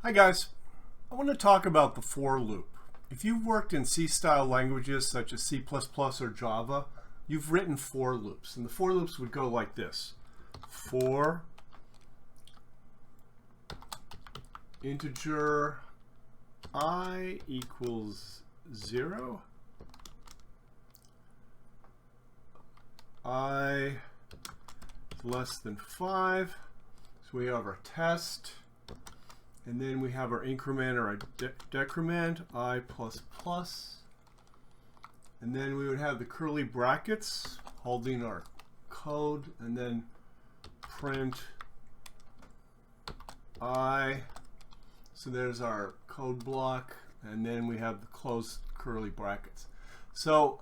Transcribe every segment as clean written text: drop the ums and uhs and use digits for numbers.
Hi guys, I want to talk about the for loop. If you've worked in C-style languages such as C++ or Java, you've written for loops, and the for loops would go like this. For integer I equals 0, I is less than 5, so we have our test. And then we have our increment or our decrement, I plus plus. And then we would have the curly brackets holding our code, and then print I. So there's our code block, and then we have the closed curly brackets. So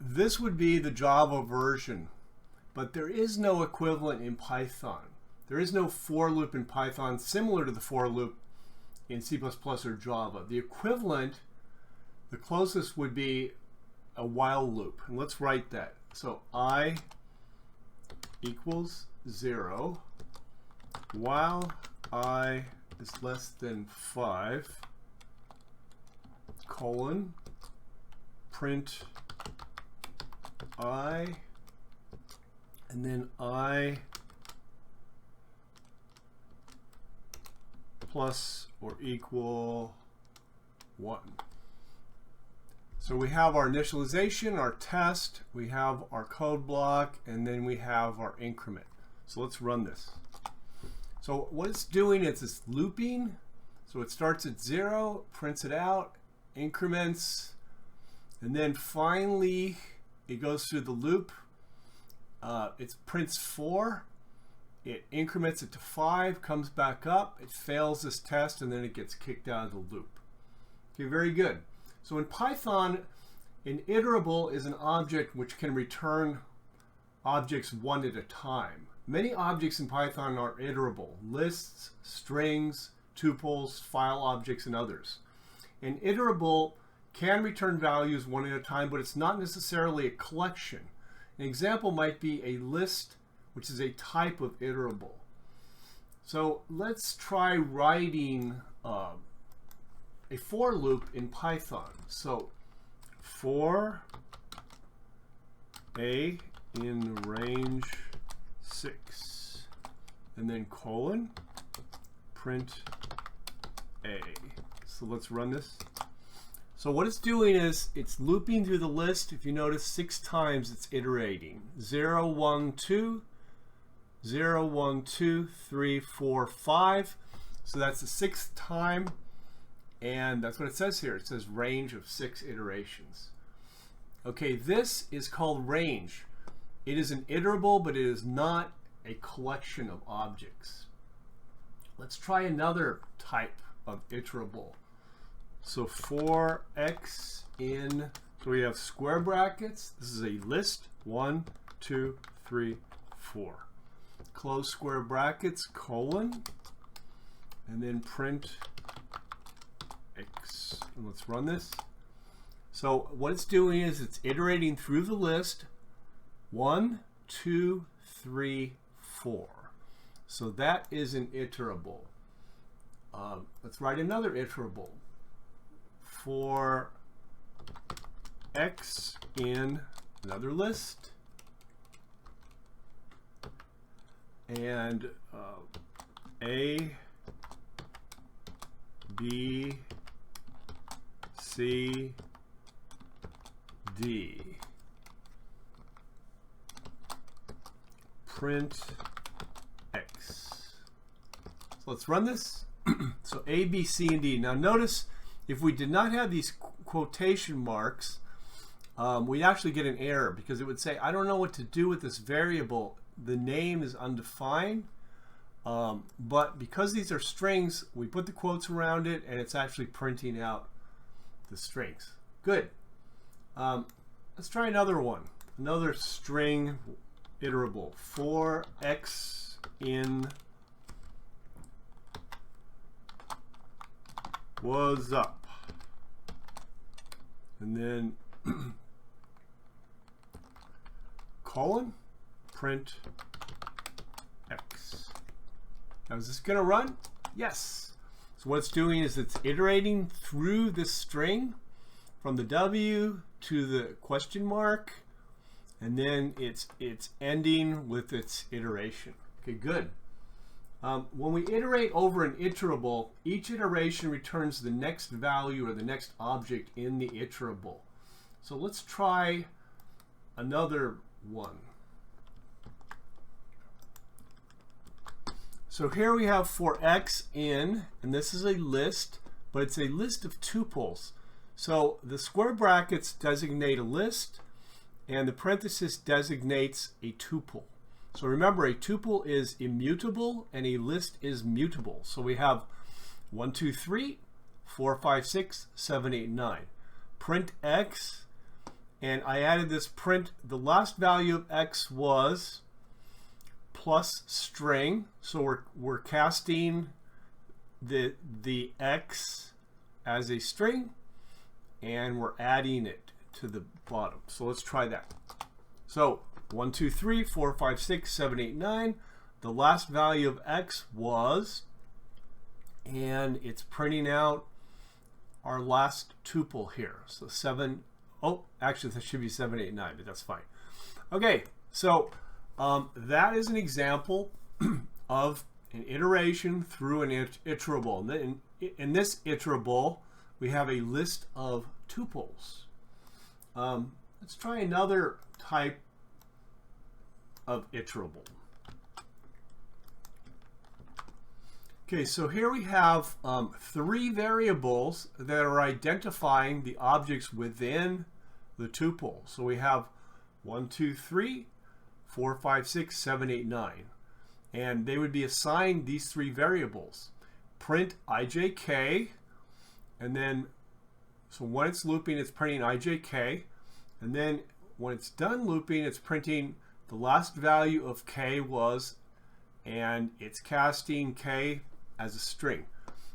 this would be the Java version, but there is no equivalent in Python. There is no for loop in Python similar to the for loop in C++ or Java. The equivalent, the closest, would be a while loop. And let's write that. So I equals 0 while I is less than 5 colon print I, and then I plus or equal 1. So we have our initialization, our test, we have our code block, and then we have our increment. So let's run this. So what it's doing is it's looping. So it starts at 0, prints it out, increments, and then finally it goes through the loop. It prints 4. It increments it to 5, comes back up, it fails this test, and then it gets kicked out of the loop. Okay, very good. So in Python, an iterable is an object which can return objects one at a time. Many objects in Python are iterable: lists, strings, tuples, file objects, and others. An iterable can return values one at a time, but it's not necessarily a collection. An example might be a list, which is a type of iterable. So let's try writing a for loop in Python. So for a in range 6, and then colon print a. So let's run this. So what it's doing is it's looping through the list. If you notice, 6 times it's iterating. 0, 1, 2, 0, 1, 2, 3, 4, 5. So that's the 6th time, and that's what it says here. It says range of 6 iterations. Okay, this is called range. It is an iterable, but it is not a collection of objects. Let's try another type of iterable. So for x in, so we have square brackets. This is a list, 1, 2, 3, 4. Close square brackets, colon, and then print x. And let's run this. So what it's doing is it's iterating through the list, 1, 2, 3, 4. So that is an iterable. Let's write another iterable. For x in another list, and A, B, C, D. Print x. So let's run this. So A, B, C, and D. Now notice, if we did not have these quotation marks, we'd actually get an error, because it would say, I don't know what to do with this variable. The name is undefined, but because these are strings, we put the quotes around it, and it's actually printing out the strings. Good. Let's try another one. Another string iterable. For x in was up. And then colon print x. Now is this going to run? Yes. So what it's doing is it's iterating through this string from the W to the question mark, and then it's ending with its iteration. Okay, good. When we iterate over an iterable, each iteration returns the next value or the next object in the iterable. So let's try another one. So here we have for x in, and this is a list, but it's a list of tuples. So the square brackets designate a list, and the parenthesis designates a tuple. So remember, a tuple is immutable, and a list is mutable. So we have 1, 2, 3, 4, 5, 6, 7, 8, 9. Print x, and I added this print. The last value of x was plus string, so we're casting the x as a string, and we're adding it to the bottom. So let's try that. So 1, 2, 3, 4, 5, 6, 7, 8, 9. The last value of x was, and it's printing out our last tuple here. So 7, oh, actually that should be 7, 8, 9, but that's fine. Okay, so that is an example of an iteration through an iterable. And then in this iterable, we have a list of tuples. Let's try another type of iterable. Okay, so here we have 3 variables that are identifying the objects within the tuple. So we have 1, 2, 3, 4, 5, 6, 7, 8, 9. And they would be assigned these 3 variables. Print ijk, and then, so when it's looping, it's printing ijk, and then when it's done looping, it's printing the last value of k was, and it's casting k as a string.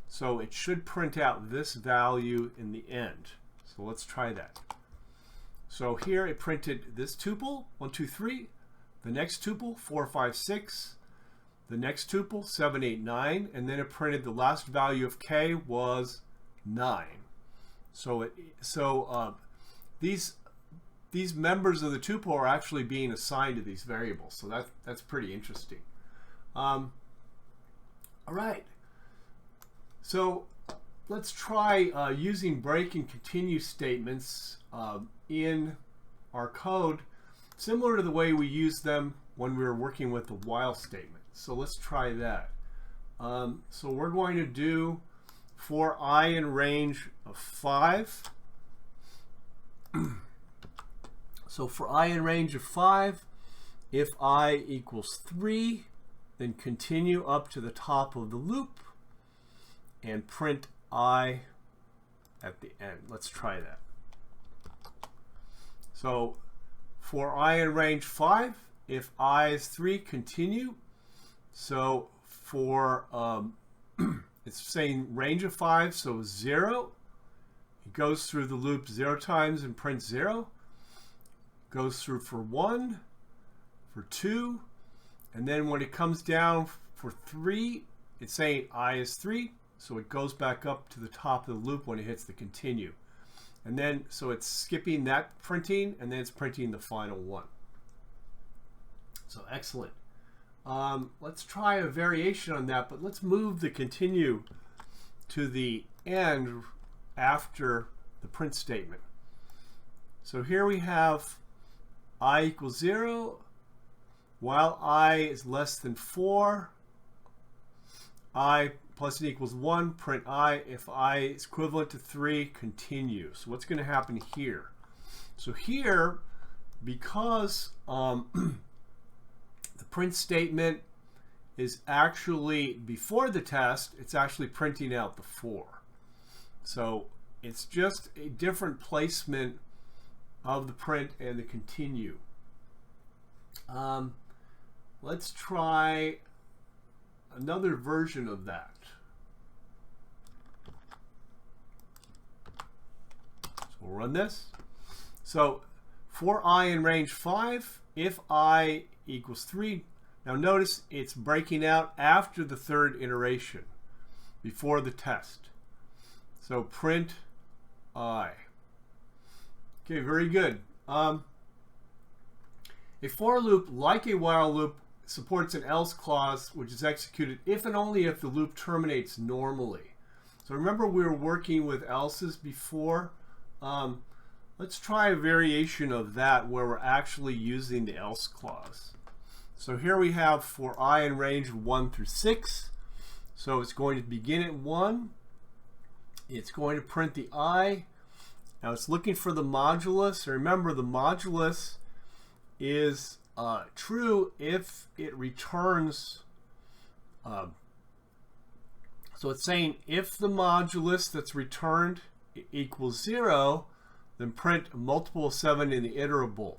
So it should print out this value in the end. So let's try that. So here it printed this tuple, 1, 2, 3, the next tuple, 4, 5, 6, the next tuple, 7, 8, 9, and then it printed the last value of k was 9. So these members of the tuple are actually being assigned to these variables. So that's pretty interesting. All right. So let's try using break and continue statements in our code, similar to the way we use them when we were working with the while statement. So let's try that. So we're going to do for I in range of 5. So for I in range of 5, if I equals 3, then continue up to the top of the loop and print I at the end. Let's try that. So for I in range 5, if I is 3, continue. So for it's saying range of 5, so 0. It goes through the loop 0 times and prints 0. Goes through for 1, for 2, and then when it comes down for 3, it's saying I is 3, so it goes back up to the top of the loop when it hits the continue. And then, so it's skipping that printing, and then it's printing the final one. So excellent. Let's try a variation on that, but let's move the continue to the end after the print statement. So here we have I equals 0, while I is less than 4, I plus and equals 1, print I. If I is equivalent to 3, continue. So what's going to happen here? So here, because the print statement is actually before the test, it's actually printing out the 4. So it's just a different placement of the print and the continue. Let's try another version of that. So we'll run this. So for I in range 5, if I equals 3, now notice it's breaking out after the 3rd iteration. before the test. So print I. Okay, very good. A for loop, like a while loop, supports an else clause which is executed if and only if the loop terminates normally. So remember we were working with else's before. Let's try a variation of that where we're actually using the else clause. So here we have for I in range 1 through 6. So it's going to begin at 1. It's going to print the I. Now it's looking for the modulus. Remember, the modulus is true if it returns. So it's saying if the modulus that's returned equals 0, then print a multiple of 7 in the iterable,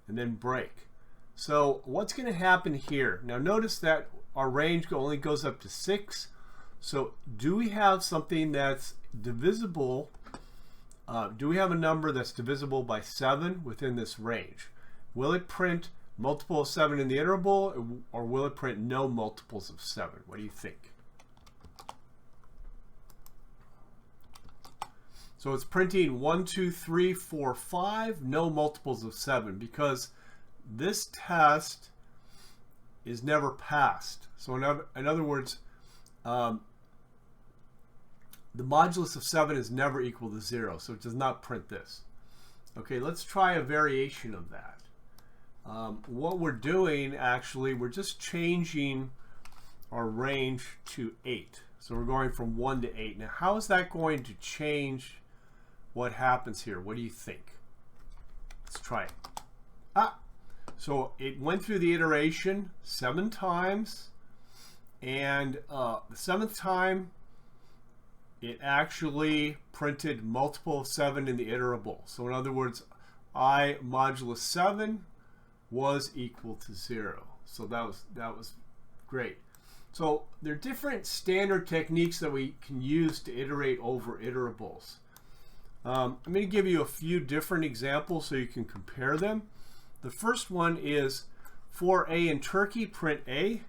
and then break. So what's going to happen here? Now notice that our range only goes up to 6. So do we have something that's divisible? Do we have a number that's divisible by 7 within this range? Will it print multiple of 7 in the iterable, or will it print no multiples of 7? What do you think? So it's printing 1, 2, 3, 4, 5, no multiples of 7, because this test is never passed. So in other words, the modulus of 7 is never equal to 0, so it does not print this. Okay, let's try a variation of that. What we're doing, actually, we're just changing our range to 8. So we're going from 1 to 8. Now, how is that going to change what happens here? What do you think? Let's try it. So it went through the iteration 7 times, and the 7th time it actually printed multiple of 7 in the iterable. So in other words, I modulus 7 was equal to 0. So that was great. So there are different standard techniques that we can use to iterate over iterables. I'm going to give you a few different examples so you can compare them. The first one is for A in Turkey, print A.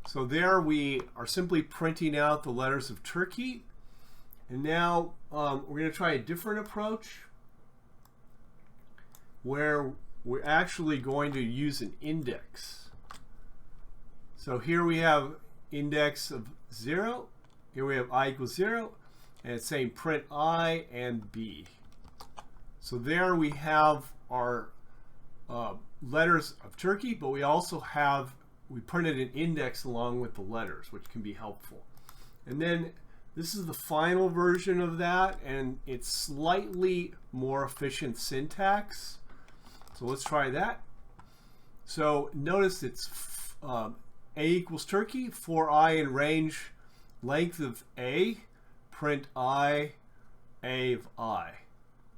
So there we are simply printing out the letters of Turkey. And now we're going to try a different approach where we're actually going to use an index. So here we have index of 0. Here we have I equals 0. And it's saying print I and B. So there we have our letters of Turkey, but we also have, we printed an index along with the letters, which can be helpful. And then this is the final version of that, and it's slightly more efficient syntax. So let's try that. So notice it's A equals Turkey, for I in range length of A, print I, A of I.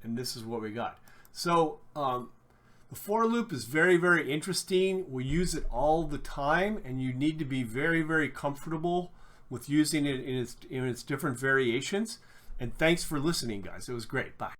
And this is what we got. So the for loop is very, very interesting. We use it all the time, and you need to be very, very comfortable with using it in its different variations. And thanks for listening, guys. It was great. Bye.